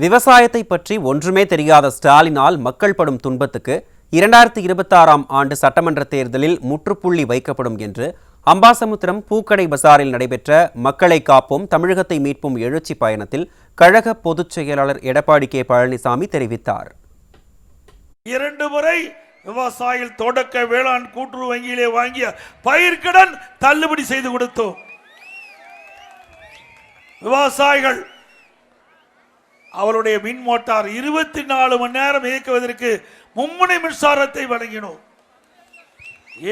விவசாயத்தை பற்றி ஒன்றுமே தெரியாத ஸ்டாலினால் மக்கள் படும் துன்பத்துக்கு 2026ஆம் ஆண்டு சட்டமன்ற தேர்தலில் முற்றுப்புள்ளி வைக்கப்படும் என்று அம்பாசமுத்திரம் பூக்கடை பசாரில் நடைபெற்ற மக்களை காப்போம் தமிழகத்தை மீட்போம் எழுச்சி பயணத்தில் கழக பொதுச் செயலாளர் எடப்பாடி கே பழனிசாமி தெரிவித்தார். 2 முறை விவசாயிகள் தொடக்க வேளாண் கூட்டுறவு வங்கியிலே வாங்கிய பயிர்க்கடன் தள்ளுபடி செய்து கொடுத்தோம். விவசாயிகள் அவருடைய மின் மோட்டார் 24 மணி நேரம் இயக்குவதற்கு மும்முனை மின்சாரத்தை வழங்கினோம்.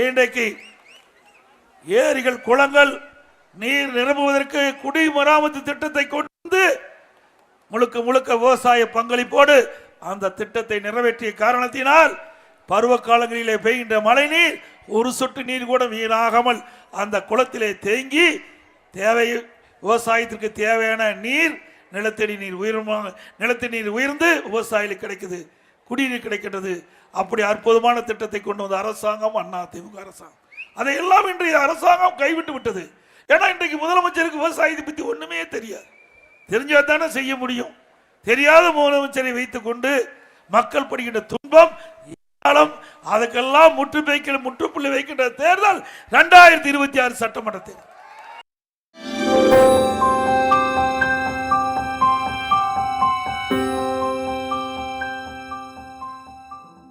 இன்றைக்கு ஏரிகள் குளங்கள் நீர் நிரம்புவதற்கு குடிமராமத்து திட்டத்தை கொண்டு முழுக்க முழுக்க விவசாய பங்களிப்போடு அந்த திட்டத்தை நிறைவேற்றிய காரணத்தினால் பருவ காலங்களிலே பெய்கின்ற மழை நீர் ஒரு சொட்டு நீர் கூட வீணாகாமல் அந்த குளத்திலே தேங்கி விவசாயத்திற்கு தேவையான நீர் நிலத்தடி நீர் உயர்ந்து விவசாயிகளுக்கு கிடைக்குது, குடிநீர் கிடைக்கிறது. அப்படி அற்புதமான திட்டத்தை கொண்டு வந்த அரசாங்கம் அதிமுக அரசாங்கம். அதையெல்லாம் இன்றைய அரசாங்கம் கைவிட்டு விட்டது. ஏன்னா இன்றைக்கு முதலமைச்சருக்கு விவசாயத்தை பற்றி ஒண்ணுமே தெரியாது. தெரிஞ்சா தானே செய்ய முடியும். தெரியாத முதலமைச்சரை வைத்துக் கொண்டு மக்கள் படுகின்ற துன்பம் அதுக்கெல்லாம் முற்றுப்புள்ளி வைக்கின்ற தேர்தல் 2026 சட்டமன்ற தேர்தல்.